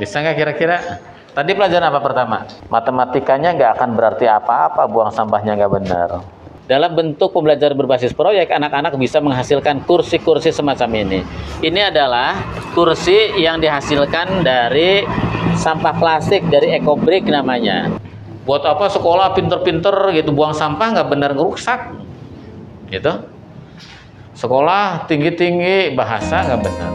Bisa nggak kira-kira? Tadi pelajaran apa pertama? Matematikanya nggak akan berarti apa-apa, buang sampahnya nggak benar. Dalam bentuk pembelajaran berbasis proyek, anak-anak bisa menghasilkan kursi-kursi semacam ini. Ini adalah kursi yang dihasilkan dari sampah plastik, dari EcoBrick namanya. Buat apa sekolah pinter-pinter gitu, buang sampah nggak benar, ngerusak gitu. Sekolah tinggi-tinggi, bahasa nggak benar.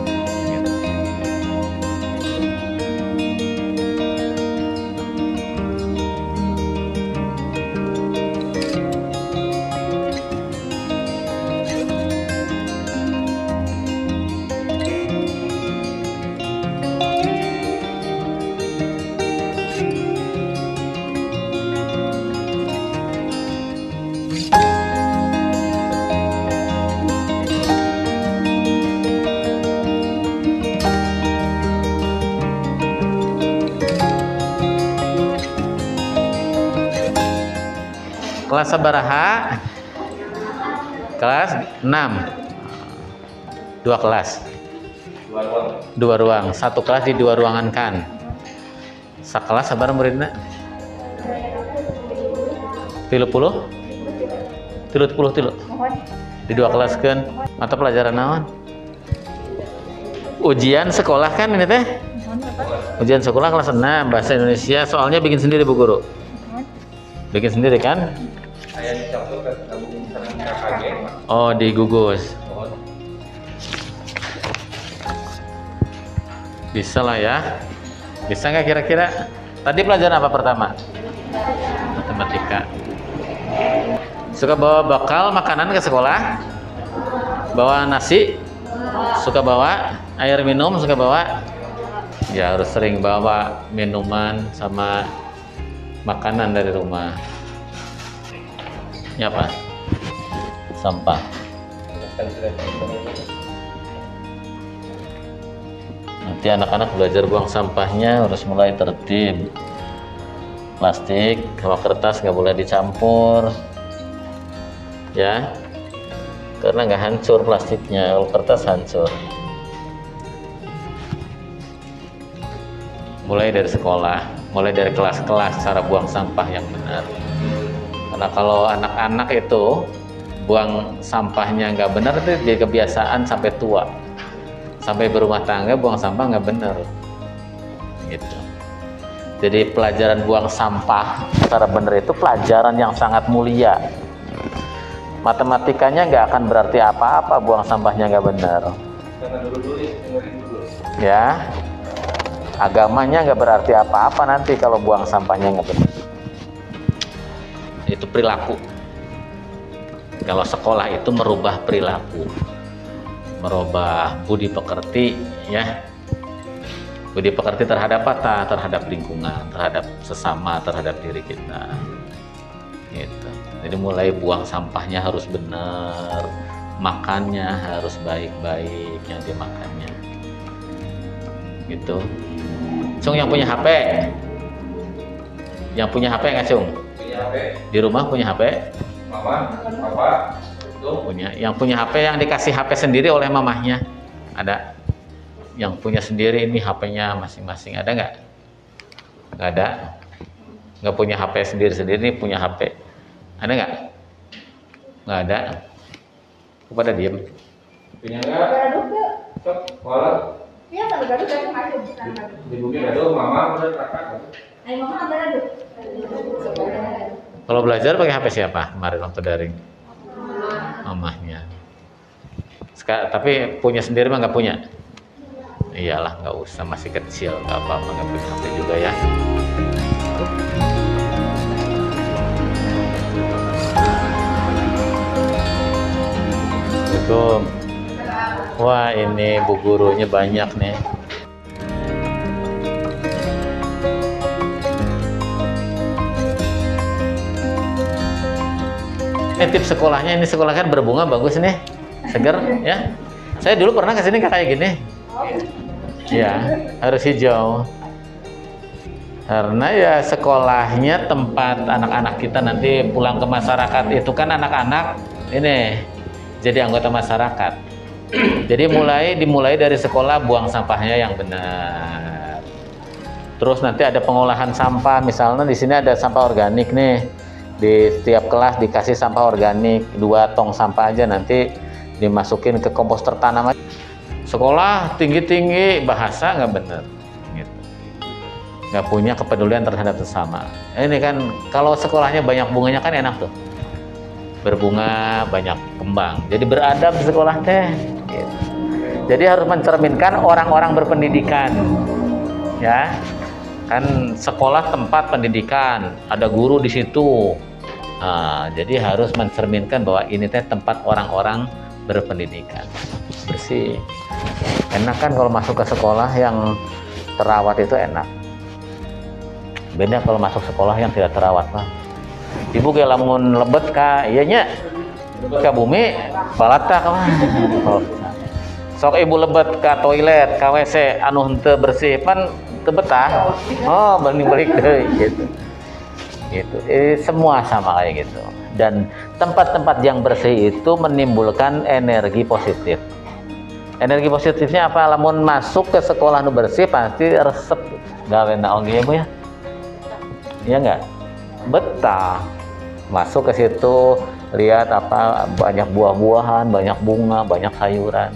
Kelas sabaraha? Kelas 6. 2 kelas. 2 ruang. 1 kelas di 2 ruangan kan. Sakelas sabar muridna? 30? 30. Di 2 kelas kan. Mata pelajaran naon? Ujian sekolah kan ini teh? Ujian sekolah kelas 6 bahasa Indonesia, soalnya bikin sendiri Bu Guru. Bikin sendiri kan? Saya dicampur ke buku KKG. Oh, digugus. Bisa lah ya. Bisa nggak kira-kira? Tadi pelajaran apa pertama? Matematika. Suka bawa bekal makanan ke sekolah? Bawa nasi? Suka bawa air minum? Suka bawa? Ya harus sering bawa minuman sama makanan dari rumah. Ini apa? Sampah. Nanti anak-anak belajar buang sampahnya harus mulai tertib. Plastik sama kertas nggak boleh dicampur, ya, karena nggak hancur plastiknya. Kalau kertas hancur. Mulai dari sekolah, mulai dari kelas-kelas cara buang sampah yang benar. Karena kalau anak-anak itu buang sampahnya nggak benar, itu jadi kebiasaan sampai tua, sampai berumah tangga buang sampah nggak benar, gitu. Jadi pelajaran buang sampah secara benar itu pelajaran yang sangat mulia. Matematikanya nggak akan berarti apa-apa, buang sampahnya nggak benar. Ya, agamanya nggak berarti apa-apa nanti kalau buang sampahnya nggak benar. Itu perilaku. Kalau sekolah itu merubah perilaku, merubah budi pekerti, ya. Budi pekerti terhadap apa? Terhadap lingkungan, terhadap sesama, terhadap diri kita. Gitu. Jadi mulai buang sampahnya harus benar, makannya harus baik-baik yang dimakannya. Gitu. Cung yang punya HP, yang punya HP nggak Cung? Punya HP. Di rumah punya HP? Mama, papa, itu Punya. Yang punya HP yang dikasih HP sendiri oleh mamahnya, ada? Yang punya sendiri ini HP-nya masing-masing, ada nggak? Nggak ada. Nggak punya HP sendiri-sendiri, ini punya HP. Ada nggak? Nggak ada. Kepada diem. punya nggak? Sok, walau Iya, kalau gaduh gaduh masuk bukan gaduh. di bukit gaduh, mama udah kakak. Ayo mama ada gaduh. Kalau belajar pakai HP siapa kemarin waktu daring? Mamahnya. Tapi punya sendiri mah nggak punya? Iyalah, nggak usah, masih kecil, nggak apa-apa, nggak punya HP juga ya. Assalamualaikum. Wah, ini bu gurunya banyak nih. Tips sekolahnya, ini sekolah kan berbunga bagus nih, segar ya. Saya dulu pernah kesini kayak gini. Ya, harus hijau. Karena ya sekolahnya tempat anak-anak kita nanti pulang ke masyarakat itu kan anak-anak ini jadi anggota masyarakat. Jadi dimulai dari sekolah buang sampahnya yang benar. Terus nanti ada pengolahan sampah, misalnya di sini ada sampah organik nih. Di setiap kelas dikasih sampah organik, 2 tong sampah aja, nanti dimasukin ke komposter tanam. Sekolah tinggi-tinggi, bahasa nggak bener, gitu. Nggak punya kepedulian terhadap sesama. Ini kan kalau sekolahnya banyak bunganya kan enak tuh, berbunga, banyak kembang, jadi beradab di sekolah teh, gitu. Jadi harus mencerminkan orang-orang berpendidikan, ya kan. Sekolah tempat pendidikan, ada guru di situ. Nah, jadi harus mencerminkan bahwa ini teh tempat orang-orang berpendidikan, bersih. Enak kan kalau masuk ke sekolah yang terawat, itu enak. Beda kalau masuk sekolah yang tidak terawat, Pak. Ibu kayak lamun lebet ka, iya nya ka bumi balata ka. Sok ibu lebet ka toilet, ka WC anu henteu bersih pan teu betah. Oh, balik deui gitu. Gitu. Semua sama kayak gitu. Dan tempat-tempat yang bersih itu menimbulkan energi positif. Energi positifnya apa? Lamun masuk ke sekolah nu bersih pasti resep gawena oge ya, Bu ya. Iya enggak? Betah. Masuk ke situ, lihat apa, banyak buah-buahan, banyak bunga, banyak sayuran.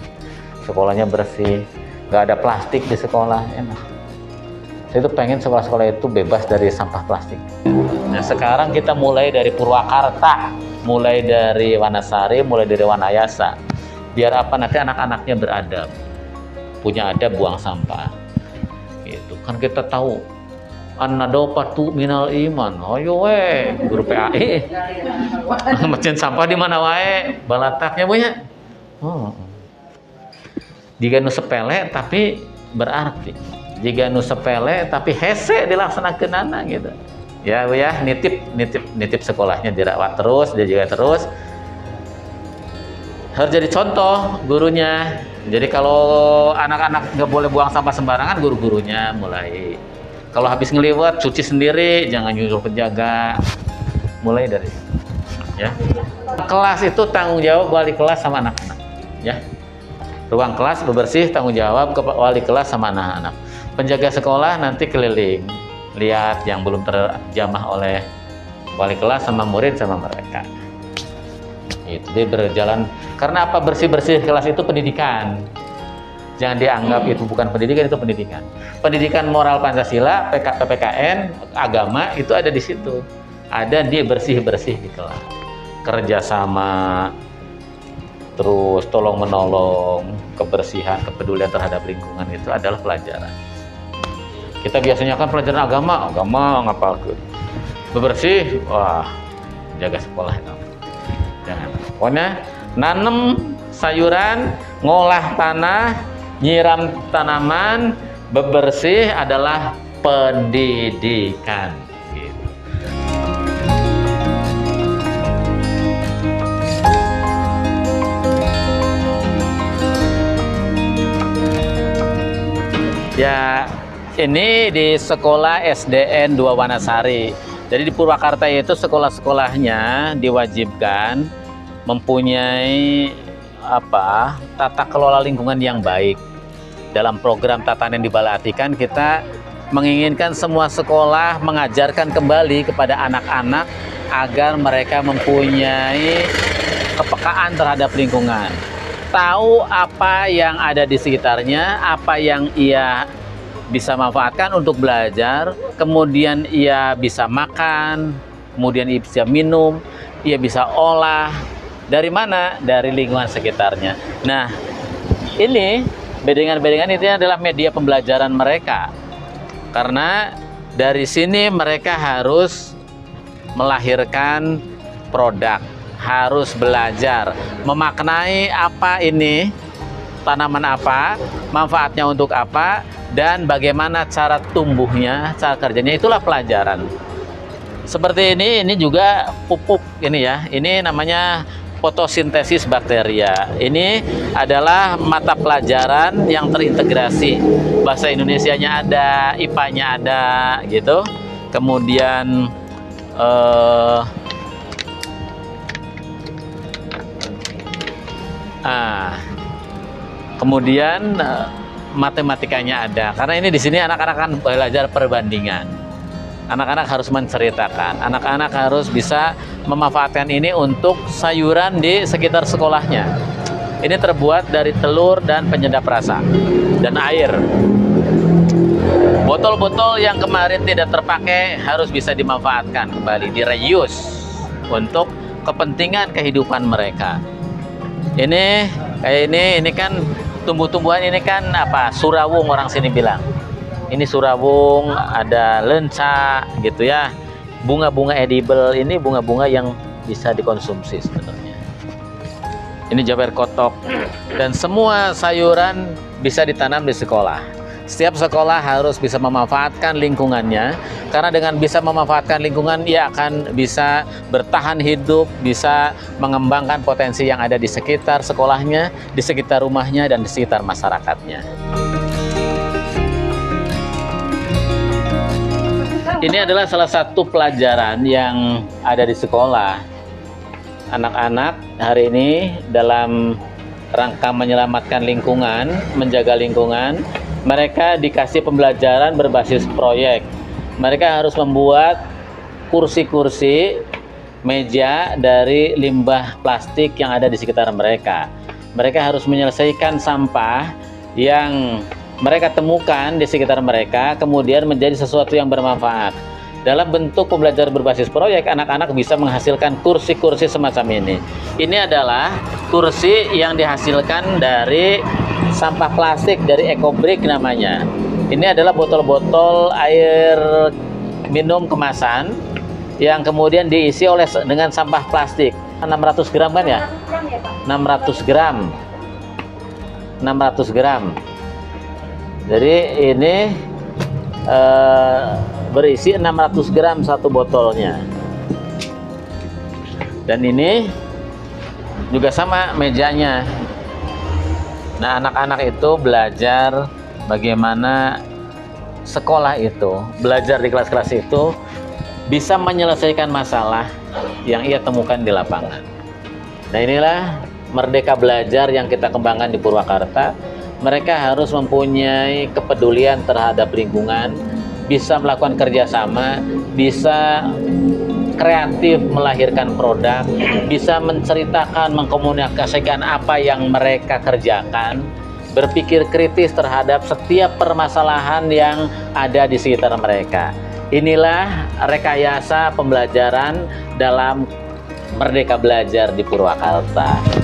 Sekolahnya bersih, nggak ada plastik di sekolah, enak. Saya tuh pengen sekolah-sekolah itu bebas dari sampah plastik. Nah, sekarang kita mulai dari Purwakarta, mulai dari Wanasari, mulai dari Wanayasa. Biar apa, nanti anak-anaknya beradab, punya adab buang sampah. Gitu kan, kita tahu an-nadofatu minal iman. Ayo we, guru PAI. Mesin sampah di mana wae, balataknya Bu ya. Oh. Jika nu sepele tapi berarti. Jika nu sepele tapi hese dilaksanakeunana gitu. Ya Bu ya, nitip sekolahnya dirawat terus, dia juga terus. Harus jadi contoh gurunya. Jadi kalau anak-anak nggak boleh buang sampah sembarangan, guru-gurunya mulai. Kalau habis ngeliwat, cuci sendiri, jangan nyuruh penjaga. Mulai dari situ, ya. Kelas itu tanggung jawab wali kelas sama anak-anak, ya. Ruang kelas bersih, tanggung jawab ke wali kelas sama anak-anak. Penjaga sekolah nanti keliling, lihat yang belum terjamah oleh wali kelas sama murid sama mereka. Itu dia berjalan. Karena apa? Bersih-bersih kelas itu pendidikan. Jangan dianggap itu bukan pendidikan, itu pendidikan. Pendidikan moral Pancasila, PPKN, agama itu ada di situ. Ada dia bersih-bersih di kelas. Kerjasama, terus tolong menolong, kebersihan, kepedulian terhadap lingkungan itu adalah pelajaran. Kita biasanya kan pelajaran agama ngapalkeun. Bebersih, wah, jaga sekolah itu. Jangan. Pokoknya nanem sayuran, ngolah tanah, nyiram tanaman, bebersih adalah pendidikan. Gitu. Ya, ini di sekolah SDN 2 Wanasari. Jadi di Purwakarta itu sekolah-sekolahnya diwajibkan mempunyai tata kelola lingkungan yang baik. Dalam program Tatanan di Balaatikan, kita menginginkan semua sekolah mengajarkan kembali kepada anak-anak agar mereka mempunyai kepekaan terhadap lingkungan. Tahu apa yang ada di sekitarnya, apa yang ia bisa manfaatkan untuk belajar, kemudian ia bisa makan, kemudian ia bisa minum, ia bisa olah. Dari mana? Dari lingkungan sekitarnya. Nah, ini bedengan-bedengan itu adalah media pembelajaran mereka. Karena dari sini mereka harus melahirkan produk, harus belajar, memaknai apa ini, tanaman apa, manfaatnya untuk apa, dan bagaimana cara tumbuhnya, cara kerjanya, itulah pelajaran. Seperti ini juga pupuk ini ya, ini namanya fotosintesis bakteria. Ini adalah mata pelajaran yang terintegrasi. Bahasa Indonesianya ada, IPA-nya ada, gitu. Kemudian matematikanya ada. Karena ini di sini anak-anak kan belajar perbandingan. Anak-anak harus menceritakan, anak-anak harus bisa memanfaatkan ini untuk sayuran di sekitar sekolahnya. Ini terbuat dari telur dan penyedap rasa dan air. Botol-botol yang kemarin tidak terpakai harus bisa dimanfaatkan kembali, di-reuse untuk kepentingan kehidupan mereka. Ini kayak ini kan tumbuh-tumbuhan, ini kan apa? Surawung orang sini bilang. Ini surawung, ada lenca gitu ya. Bunga-bunga edible, ini bunga-bunga yang bisa dikonsumsi sebenarnya. Ini jaber kotok dan semua sayuran bisa ditanam di sekolah. Setiap sekolah harus bisa memanfaatkan lingkungannya, karena dengan bisa memanfaatkan lingkungan ia akan bisa bertahan hidup, bisa mengembangkan potensi yang ada di sekitar sekolahnya, di sekitar rumahnya, dan di sekitar masyarakatnya. Ini adalah salah satu pelajaran yang ada di sekolah. Anak-anak hari ini dalam rangka menyelamatkan lingkungan, menjaga lingkungan, mereka dikasih pembelajaran berbasis proyek. Mereka harus membuat kursi-kursi, meja dari limbah plastik yang ada di sekitar mereka. Mereka harus menyelesaikan sampah yang mereka temukan di sekitar mereka, kemudian menjadi sesuatu yang bermanfaat. Dalam bentuk pembelajaran berbasis proyek, anak-anak bisa menghasilkan kursi-kursi semacam ini. Ini adalah kursi yang dihasilkan dari sampah plastik, dari EcoBrick namanya. Ini adalah botol-botol air minum kemasan yang kemudian diisi dengan sampah plastik. 600 gram kan ya? 600 gram. 600 gram. Jadi ini berisi 600 gram satu botolnya. Dan ini juga sama mejanya. Nah, anak-anak itu belajar bagaimana sekolah itu, belajar di kelas-kelas itu bisa menyelesaikan masalah yang ia temukan di lapangan. Nah, inilah Merdeka Belajar yang kita kembangkan di Purwakarta. Mereka harus mempunyai kepedulian terhadap lingkungan, bisa melakukan kerjasama, bisa kreatif melahirkan produk, bisa menceritakan, mengkomunikasikan apa yang mereka kerjakan, berpikir kritis terhadap setiap permasalahan yang ada di sekitar mereka. Inilah rekayasa pembelajaran dalam Merdeka Belajar di Purwakarta.